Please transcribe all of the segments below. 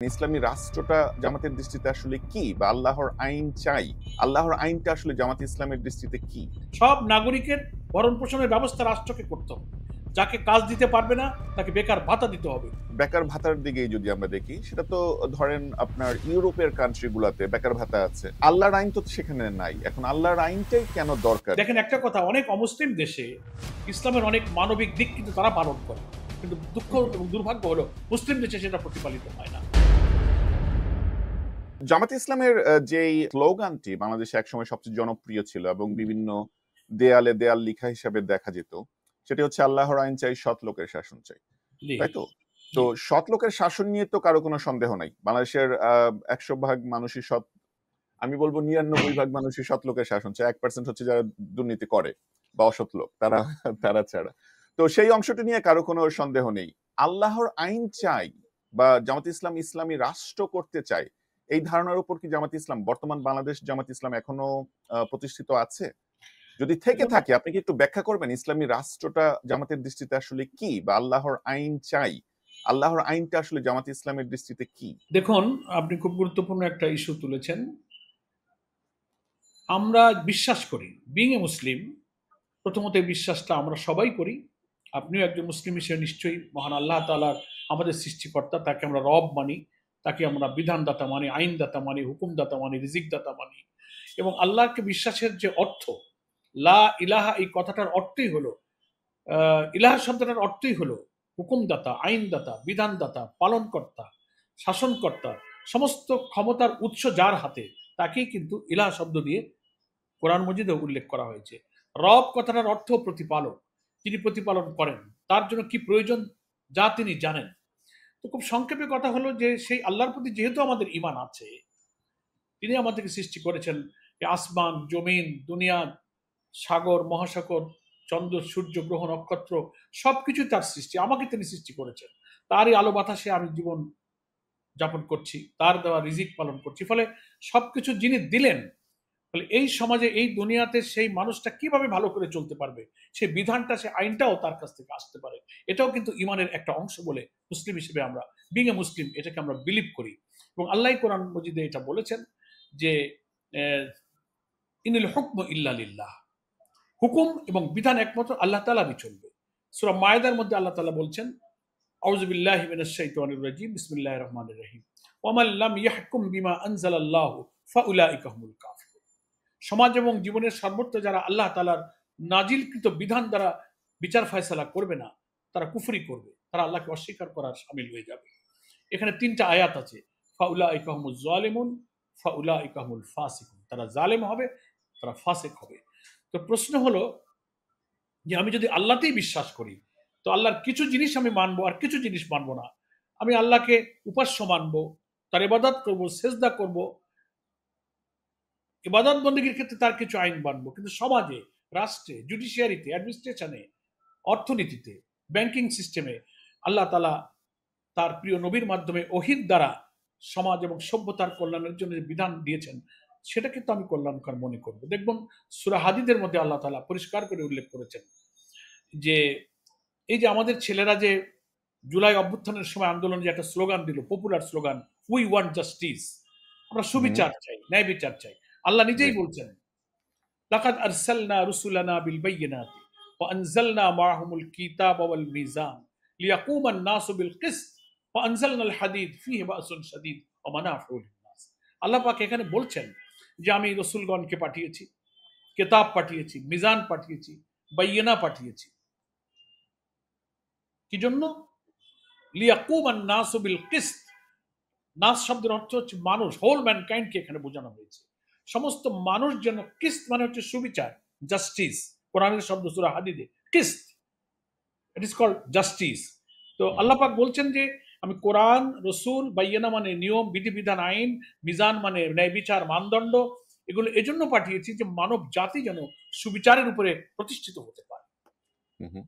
ইসলামী রাষ্ট্রটা জামাতের দৃষ্টিতে আসলে কি, বা আল্লাহর আইন চাই, আল্লাহর আইনটা আসলে জামাত ইসলামের দৃষ্টিতে কি? সব নাগরিকের ভরণ পোষণের ব্যবস্থা রাষ্ট্রকে করতে হবে। যাকে কাজ দিতে পারবে না তাকে বেকার ভাতা দিতে হবে। বেকার ভাতার দিকেই যদি আমরা দেখি, সেটা তো ধরেন আপনার ইউরোপের কান্ট্রি গুলাতে বেকার ভাতা আছে, আল্লাহর আইন তো সেখানে নাই। এখন আল্লাহর আইনটাই কেন দরকার? দেখেন একটা কথা, অনেক অমুসলিম দেশে ইসলামের অনেক মানবিক দিক কিন্তু তারা পালন করে, কিন্তু দুঃখ এবং দুর্ভাগ্য হলো মুসলিম দেশে সেটা প্রতিপালিত হয় না। জামাত ইসলামের যেই স্লোগানটি বাংলাদেশে একসময় সবচেয়ে জনপ্রিয় ছিল এবং বিভিন্ন দেয়ালে দেয়াল লিখা হিসাবে দেখা যেত, সেটি হচ্ছে আল্লাহর আইন চাই, সৎ লোকের শাসন চাই, জি তাই তো? তো জি সৎ লোকের শাসন নিয়ে তো কারো কোনো সন্দেহ নাই। বাংলাদেশের ১০০ ভাগ মানুষই সৎ, আমি বলবো ৯৯ ভাগ মানুষই সৎ লোকের শাসন চায়। ১% হচ্ছে যারা দুর্নীতি করে বা অসৎ লোক, তারা তারা ছাড়া। তো সেই অংশটি নিয়ে কারো কোনো সন্দেহ নেই। আল্লাহর আইন চাই বা জামাত ইসলাম ইসলামী রাষ্ট্র করতে চায়, এই ধারণার উপর কি জামাত ইসলাম, বর্তমান বাংলাদেশ জামাত ইসলাম এখনো প্রতিষ্ঠিত আছে? যদি থেকে দেখুন থাকে, আপনি কি একটু ব্যাখ্যা করবেন ইসলামী রাষ্ট্রটা জামাতের দৃষ্টিতে আসলে কি, বা আল্লাহর আইন চাই, আল্লাহর আইনটা আসলে জামাত ইসলামের দৃষ্টিতে কি? দেখুন, আপনি খুব গুরুত্বপূর্ণ একটা ইস্যু তুলেছেন। আমরা বিশ্বাস করি, বিং এ মুসলিম, প্রথমত এই বিশ্বাসটা আমরা সবাই করি। আপনিও একজন মুসলিম হিসেবে নিশ্চয়ই মহান আল্লাহ তাআলার আমাদের সৃষ্টিকর্তা, তাকে আমরা রব মানি, তাকে আমরা বিধানদাতা মানি, আইনদাতা মানি, হুকুমদাতা মানি, রিজিকদাতা মানি। এবং আল্লাহকে বিশ্বাসের যে অর্থ, লা ইলাহা, এই কথাটার অর্থই হলো, ইলাহা শব্দটার অর্থই হলো হুকুমদাতা, আইনদাতা, বিধানদাতা, পালনকর্তা, শাসনকর্তা। সমস্ত ক্ষমতার উৎস যার হাতে, তাকেই কিন্তু ইলাহা শব্দ দিয়ে কোরআন মজিদে উল্লেখ করা হয়েছে। রব কথাটার অর্থ প্রতিপালক, তিনি প্রতিপালন করেন, তার জন্য কি প্রয়োজন যা তিনি জানেন। তো খুব সংক্ষেপে কথা হলো যে সেই আল্লাহর প্রতি যেহেতু আমাদের ঈমান আছে, তিনি আমাদেরকে সৃষ্টি করেছেন, এই আসমান, জমিন, দুনিয়া, সাগর, মহাসাগর, চন্দ্র, সূর্য, গ্রহ, নক্ষত্র, সবকিছু তার সৃষ্টি। আমাকে তিনি সৃষ্টি করেছেন, তারই আলো বাতাসে আমি জীবন যাপন করছি, তার দেওয়া রিজিক পালন করছি। ফলে সবকিছু যিনি দিলেন, ফলে এই সমাজে, এই দুনিয়াতে সেই মানুষটা কিভাবে ভালো করে চলতে পারবে, সেই বিধানটা, সেই আইনটাও তার কাছ থেকে আসতে পারে। এটাও কিন্তু ইমানের একটা অংশ বলে মুসলিম হিসেবে আমরা, বিং এ মুসলিম, এটাকে আমরা বিলিভ করি। এবং আল্লাহ কোরআন মজিদে এটা বলেছেন যে ইনিল হুকম ইল্লা লিল্লাহ, হুকুম এবং বিধান একমাত্র আল্লাহ তাআলারই চলবে। সূরা মায়েদার মধ্যে আল্লাহ তাআলা বলছেন, আউযু বিল্লাহি মিনাশ শাইতানির রাজিম, বিসমিল্লাহির রহমানির রহিম, ওয়া মান লাম ইয়াহকুম বিমা আনজালাল্লাহু ফাউলাইকা হুমুল কাফিরুন। সমাজ এবং জীবনের সর্বত্র যারা আল্লাহ তাআলার নাজিলকৃত বিধান দ্বারা বিচার ফয়সালা করবে না, তারা কুফরি করবে, তারা আল্লাহকে অস্বীকার করার শামিল হয়ে যাবে। এখানে তিনটা আয়াত আছে, ফাউলাইকা হুমুজ জালিমুন, ফাউলাইকা হুমুল ফাসিকুন, তারা জালেম হবে, তারা ফাসিক হবে। তো প্রশ্ন হলো যে আমি যদি আল্লাহতেই বিশ্বাস করি, তো আল্লাহর কিছু জিনিস আমি মানবো আর কিছু জিনিস মানবো না। আমি আল্লাহকে উপাস্য মানবো, তার ইবাদত করব, সেজদা করব, ইবাদত বন্দেগীর ক্ষেত্রে তার কিছু আইন মানবো। কিন্তু সমাজে, রাষ্ট্রে, জুডিশিয়ারিতে, অ্যাডমিনিস্ট্রেশনে, অর্থনীতিতে, ব্যাংকিং সিস্টেমে আল্লাহ তাআলা তার প্রিয় নবীর মাধ্যমে ওহীর দ্বারা সমাজ এবং সভ্যতার কল্যাণের জন্য যে বিধান দিয়েছেন, সেটা কিন্তু আমি কল্যাণকর মনে করব। দেখবেন সূরা হাদীদের মধ্যে আল্লাহ তাআলা পরিষ্কার করে উল্লেখ করেছেন যে এই যে আমাদের ছেলেরা যে জুলাই অভ্যুত্থানের সময় আন্দোলনে যে একটা স্লোগান দিল, popular slogan, we want justice, আমরা হুম। সুবিচার চাই, ন্যায় বিচার চাই। আল্লাহ জি। নিজেই বলছেন, লাকাদ আরসালনা রুসুলানা বিল বাইয়িনাতি ওয়া আনজালনা মাআহুমুল কিতাবা ওয়াল মিজান লিয়াকুমান নাসু বিল কিসত ওয়া আনজালনাল হাদিদ ফীহি বাসুন শাদীদ ওয়া মানাফিউ লিন-নাস। আল্লাহ পাক এখানে বলছেন যে আমি রাসূলগণকে পাঠিয়েছি, কিতাব পাঠিয়েছি, মিজান পাঠিয়েছি, বাইয়িনা পাঠিয়েছি। কি জন্য? লিয়াকুমান নাসু বিল কিসত। নাস শব্দের অর্থ হচ্ছে মানুষ, হোল ম্যানকাইন্ডকে এখানে বোঝানো হয়েছে। সমস্ত মানুষ যেন, কিস্ত মানে হচ্ছে সুবিচার, জাস্টিস। কোরআনের শব্দ সূরা হাদীদে কিস্ত, ইট ইজ কল্ড জাস্টিস। তো আল্লাহ পাক বলছেন যে আমি কোরআন, রসুল, বাইয়ানা মানে নিয়ম, বিধিবিধান, আইন, মিজান মানে ন্যায় বিচার, মানদণ্ড, এগুলো এজন্য পাঠিয়েছি যে মানব জাতি যেন সুবিচারের উপরে প্রতিষ্ঠিত হতে পারে। হুম হুম।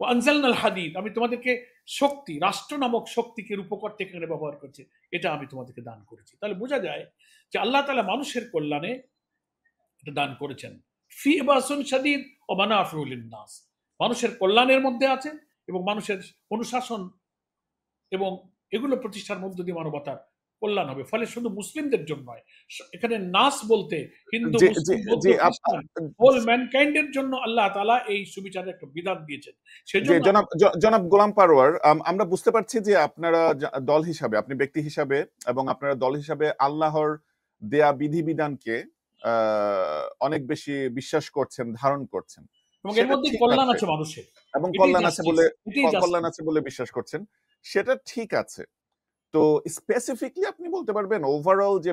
ও আনজালনাল হাদিদ, আমি তোমাদেরকে শক্তি, রাষ্ট্র নামক শক্তিকে রূপকর্তা এখানে ব্যবহার করছে, এটা আমি তোমাদেরকে দান করেছি। তাহলে বোঝা যায় যে আল্লাহ তাআলা মানুষের কল্যাণে এটা দান করেছেন। ফি বাসুন শাদীদ ও মানাফিউ লিন-নাস, মানুষের কল্যাণের মধ্যে আছে এবং মানুষের অনুশাসন এবং এগুলো প্রতিষ্ঠার মধ্য দিয়ে মানবতার কল্যাণ হবে। ফলে শুধু মুসলিমদের জন্য নয়, এখানে নাস বলতে হিন্দু, যে যে মুসলিম, বৌদ্ধ, যে খ্রিস্টান, হোল ম্যানকাইন্ডের জন্য আল্লাহ তাআলা এই সুবিচারের একটা বিধান দিয়েছেন। যে সেজন্য জনাব গোলাম পারওয়ার, আমরা বুঝতে পারছি যে আপনারা দল হিসাবে, আপনি ব্যক্তি হিসাবে এবং আপনারা দল হিসাবে আল্লাহর দেয়া বিধিবিধানকে অনেক বেশি বিশ্বাস করছেন, ধারণ করছেন, এবং এর সেটা মধ্যে ঠিক কল্যাণ আছে, আছে মানুষের। এবং এটাই কল্যাণ আছে জাস্টিস, বলে এটাই কল্যাণ জাস্টিস। আছে বলে বিশ্বাস করছেন, সেটা ঠিক আছে। তো স্পেসিফিকলি আপনি বলতে পারবেন ওভারঅল যে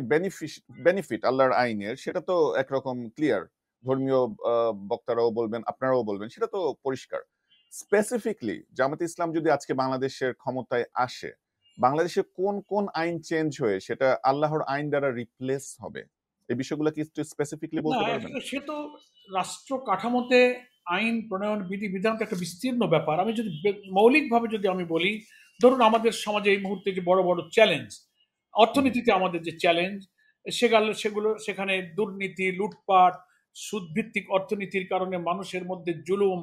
বেনিফিট আল্লাহর আইনের, সেটা তো একরকম ক্লিয়ার, ধর্মীয় বক্তারাও বলবেন, আপনারাও বলবেন, সেটা তো পরিষ্কার। স্পেসিফিকলি জামাতে ইসলাম যদি আজকে বাংলাদেশের ক্ষমতায় আসে, বাংলাদেশে কোন কোন আইন চেঞ্জ হয়ে সেটা আল্লাহর আইন দ্বারা রিপ্লেস হবে, এই বিষয়গুলো কি একটু স্পেসিফিকলি না, বলতে পারবেন? আসলে সে তো রাষ্ট্র কাঠামোতে আইন প্রণয়ন বিধিবিধান তো একটা বিস্তীর্ণ ব্যাপার। আমি যদি মৌলিকভাবে যদি আমি বলি, ধরুন আমাদের সমাজে এই মুহূর্তে যে বড় বড় চ্যালেঞ্জ, হুম, অর্থনীতিতে আমাদের যে চ্যালেঞ্জ, সেখানে দুর্নীতি, লুটপাট, সুদভিত্তিক অর্থনীতির কারণে মানুষের মধ্যে জুলুম,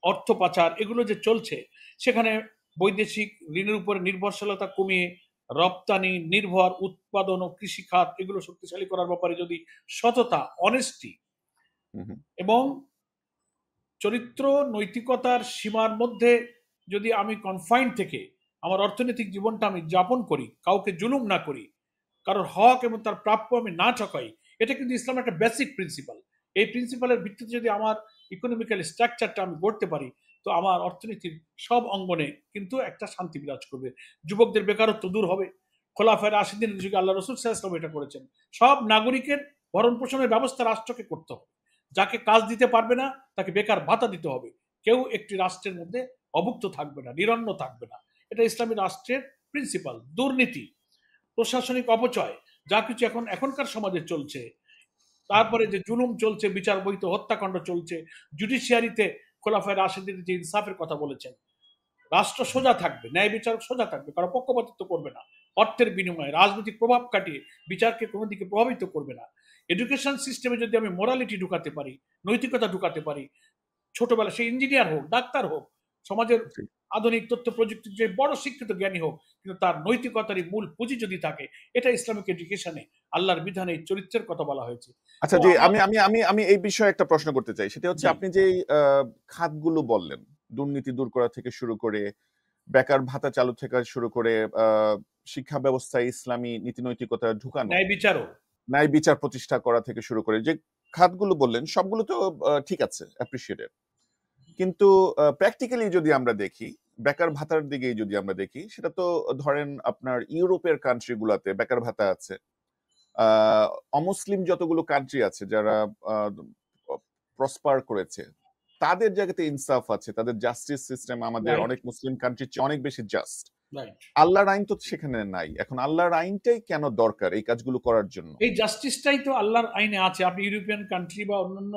অর্থ পাচার, এগুলো যে চলছে, সেখানে বৈদেশিক ঋণের উপরে নির্ভরশীলতা কমিয়ে রপ্তানি নির্ভর উৎপাদন ও কৃষি খাত এগুলো শক্তিশালী করার ব্যাপারে যদি সততা, অনেস্টি হুম, হুম, এবং চরিত্র নৈতিকতার সীমার মধ্যে যদি আমি কনফাইন থেকে আমার অর্থনৈতিক জীবনটা আমি যাপন করি, কাউকে জুলুম না করি, কারোর হক এবং তার প্রাপ্য আমি না ঠকাই, এটা কিন্তু ইসলামের একটা বেসিক প্রিন্সিপাল। এই প্রিন্সিপালের ভিত্তিতে যদি আমার ইকোনমিক্যাল স্ট্রাকচারটা আমি গড়তে পারি, তো আমার অর্থনীতির সব অঙ্গনে কিন্তু একটা শান্তি বিরাজ করবে। যুবকদের বেকারত্ব দূর হবে। খোলাফায়ে রাশিদিনের যুগে আল্লাহ রসুল সাল্লাল্লাহু আলাইহি ওয়াসাল্লাম এটা করেছেন। সব নাগরিকের ভরণ পোষণের ব্যবস্থা রাষ্ট্রকে করতে হবে। যাকে কাজ দিতে পারবে না তাকে বেকার ভাতা দিতে হবে। কেউ একটি রাষ্ট্রের মধ্যে অভুক্ত থাকবে না, নিরন্ন থাকবে না। এটা ইসলামী রাষ্ট্রের প্রিন্সিপাল। দুর্নীতি, প্রশাসনিক অপচয়, যা কিছু এখনকার সমাজে চলছে, তারপরে যে জুলুম চলছে, বিচার বহিত হত্যাকাণ্ড চলছে, জুডিশিয়ারিতে খোলাফায়ে রাশিদিন যে ইনসাফের কথা বলেছেন, রাষ্ট্র সোজা থাকবে, ন্যায় বিচারক সোজা থাকবে, কারো পক্ষপাতিত্ব করবে না, অর্থের বিনিময়ে রাজনৈতিক প্রভাব কাটিয়ে বিচারকে কোনো দিকে প্রভাবিত করবে না। এডুকেশন সিস্টেমে যদি আমি মোরালিটি ঢুকাতে পারি, নৈতিকতা ঢুকাতে পারি, ছোটবেলা সে ইঞ্জিনিয়ার হোক, ডাক্তার হোক, সমাজের জি। আধুনিক তথ্য প্রযুক্তির যে বড় শিক্ষিত জ্ঞানী হোক, কিন্তু তার নৈতিকতারই মূল পুঁজি যদি থাকে, এটা ইসলামিক এডুকেশনে আল্লাহর বিধানে চরিত্রের কথা বলা হয়েছে। আচ্ছা, তো জি, আমার, আমি আমি আমি আমি এই বিষয়ে একটা প্রশ্ন করতে চাই, সেটা হচ্ছে জি, আপনি যে খাতগুলো বললেন, দুর্নীতি দূর করা থেকে শুরু করে, বেকার ভাতা চালু থেকে শুরু করে, শিক্ষা ব্যবস্থায় ইসলামী নীতি নৈতিকতা ঢুকানো, ন্যায় বিচারও, ন্যায় বিচার প্রতিষ্ঠা করা থেকে শুরু করে যে খাতগুলো বললেন, সবগুলো তো ঠিক আছে, অ্যাপ্রিসিয়েটেড। কিন্তু প্র্যাকটিক্যালি যদি আমরা দেখি, বেকার ভাতার দিকে যদি আমরা দেখি, সেটা তো ধরেন আপনার ইউরোপের কান্ট্রি গুলাতে বেকার ভাতা আছে। অমুসলিম যতগুলো কান্ট্রি আছে যারা প্রসপার করেছে, তাদের জায়গাতে ইনসাফ আছে, তাদের জাস্টিস সিস্টেম আমাদের রাইট, অনেক মুসলিম কান্ট্রির চেয়ে অনেক বেশি জাস্ট। রাইট। আল্লাহর আইন তো সেখানে নাই। এখন আল্লাহর আইনটাই কেন দরকার এই কাজগুলো করার জন্য? এই জাস্টিসটাই তো আল্লাহর আইনে আছে। আপনি ইউরোপিয়ান কান্ট্রি বা অন্যান্য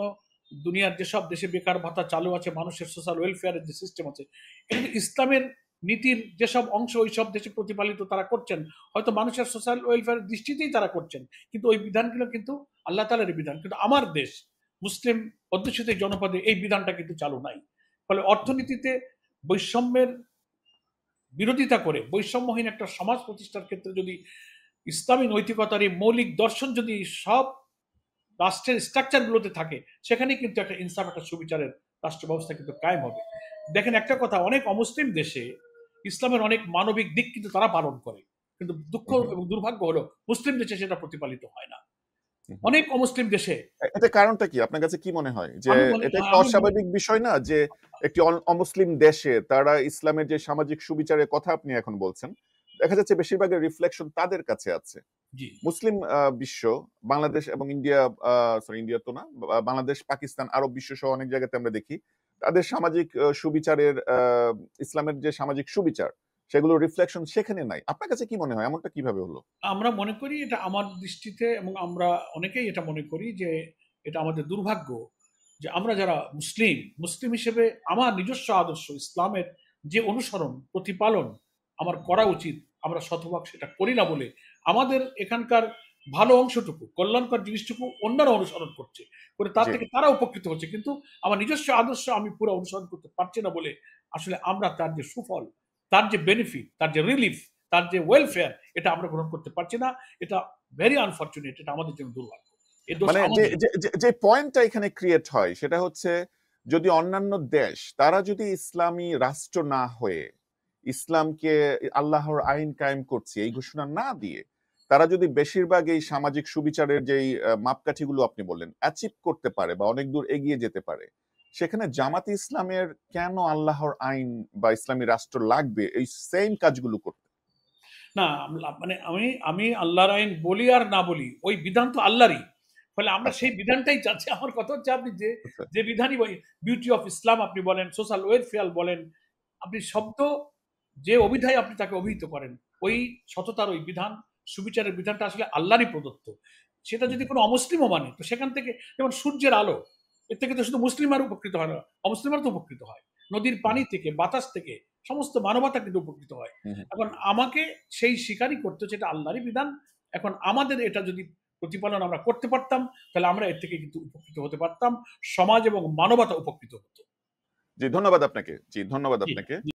দুনিয়ার যেসব দেশে বেকার ভাতা চালু আছে, মানুষের সোশ্যাল ওয়েলফেয়ারের যে সিস্টেম আছে, এটা কিন্তু ইসলামের নীতির যেসব অংশ ওই সব দেশে প্রতিপালিত তারা করছেন। হয়তো মানুষের সোশ্যাল ওয়েলফেয়ারের দৃষ্টিতেই তারা করছেন, কিন্তু ওই বিধানগুলো কিন্তু আল্লাহ তাআলার বিধান। কিন্তু আমার দেশ মুসলিম অধ্যুষিত এই জনপদে এই বিধানটা কিন্তু চালু নাই। ফলে অর্থনীতিতে বৈষম্যের বিরোধিতা করে বৈষম্যহীন একটা সমাজ প্রতিষ্ঠার ক্ষেত্রে যদি ইসলামী নৈতিকতার এই মৌলিক দর্শন যদি সব রাষ্ট্রের স্ট্রাকচার গুলোতে থাকে, সেখানে কিন্তু একটা ইনসাফ, একটা সুবিচারের রাষ্ট্র ব্যবস্থা কিন্তু কায়েম হবে। দেখেন একটা কথা, অনেক অমুসলিম দেশে ইসলামের অনেক মানবিক দিক কিন্তু তারা পালন করে, কিন্তু দুঃখ হুম, এবং দুর্ভাগ্য হলো মুসলিম দেশে সেটা প্রতিপালিত হয় না। হুম, হুম। অনেক অমুসলিম দেশে এটা কারণটা কি আপনার কাছে কি মনে হয়, যে আমি মনে এটা একটা আমি মনে অস্বাভাবিক বিষয় না যে একটি অমুসলিম দেশে তারা ইসলামের যে সামাজিক সুবিচারের কথা আপনি এখন বলছেন, দেখা যাচ্ছে বেশিরভাগের রিফ্লেকশন তাদের কাছে আছে। জি, মুসলিম বিশ্ব, বাংলাদেশ এবং ইন্ডিয়া, সরি ইন্ডিয়া তো না, বাংলাদেশ, পাকিস্তান, আরব বিশ্ব সহ অনেক জায়গাতে আমরা দেখি তাদের সামাজিক সুবিচারের, ইসলামের যে সামাজিক সুবিচার, সেগুলো রিফ্লেকশন সেখানে নাই। আপনার কাছে কি মনে হয় এমনটা কিভাবে হলো? আমরা মনে করি এটা আমার দৃষ্টিতে, এবং আমরা অনেকেই এটা মনে করি যে এটা আমাদের দুর্ভাগ্য যে আমরা যারা মুসলিম, মুসলিম হিসেবে আমার নিজস্ব আদর্শ ইসলামের যে অনুসরণ প্রতিপালন আমার করা উচিত, আমরা শতভাগ সেটা করি না বলে আমাদের এখানকার ভালো অংশটুকু, কল্যাণকর জিনিসটুকু অন্যরা অনুসরণ করছে, করে তার জি। থেকে তারা উপকৃত হচ্ছে, কিন্তু আমার নিজস্ব আদর্শ আমি পুরো অনুসরণ করতে পারছি না বলে আসলে আমরা তার যে সুফল, তার যে বেনিফিট, তার যে রিলিফ, তার যে ওয়েলফেয়ার, এটা আমরা গ্রহণ করতে পারছি না। এটা ভেরি আনফরচুনেট, এটা আমাদের জন্য দুর্ভাগ্য। এই দোষ মানে যে আমাদের। যে যে- যে পয়েন্টটা এখানে ক্রিয়েট হয় সেটা হচ্ছে, যদি অন্যান্য দেশ তারা যদি ইসলামী রাষ্ট্র না হয়ে ইসলামকে আল্লাহর আইন কায়েম করছে এই ঘোষণা না দিয়ে তারা যদি বেশিরভাগ এই সামাজিক সুবিচারের যেই মাপকাঠিগুলো আপনি বললেন অ্যাচিভ করতে পারে বা অনেক দূর এগিয়ে যেতে পারে, সেখানে জামাতে ইসলামের কেন আল্লাহর আইন বা ইসলামী রাষ্ট্র লাগবে এই সেম কাজগুলো করতে? না, মানে আমি আমি আল্লাহর আইন বলি আর না বলি, ওই বিধান তো আল্লাহরই। ফলে আমরা আচ্ছা সেই বিধানটাই চাচ্ছি। আমার কথা হচ্ছে, আপনি যে আচ্ছা। যে বিধানই বিউটি অফ ইসলাম আপনি বলেন, সোশ্যাল ওয়েলফেয়ার বলেন, আপনি শব্দ যে অভিধায় আপনি তাকে অভিহিত করেন, ওই সততার ওই বিধান, সুবিচারের বিধানটা আসলে আল্লাহরই প্রদত্ত। সেটা যদি কোনো অমুসলিমও মানে, তো সেখান থেকে, যেমন সূর্যের আলো, এর থেকে তো শুধু মুসলিম আর উপকৃত হয় না, অমুসলিমরা তো উপকৃত হয়। নদীর পানি থেকে, বাতাস থেকে সমস্ত মানবতা কিন্তু উপকৃত হয়। এখন আমাকে সেই স্বীকারই করতে হচ্ছে, এটা আল্লাহরই বিধান। এখন আমাদের এটা যদি প্রতিপালন আমরা করতে পারতাম, তাহলে আমরা এর থেকে কিন্তু উপকৃত হতে পারতাম, সমাজ এবং মানবতা উপকৃত হতো। জি ধন্যবাদ আপনাকে, জি ধন্যবাদ জি। আপনাকে।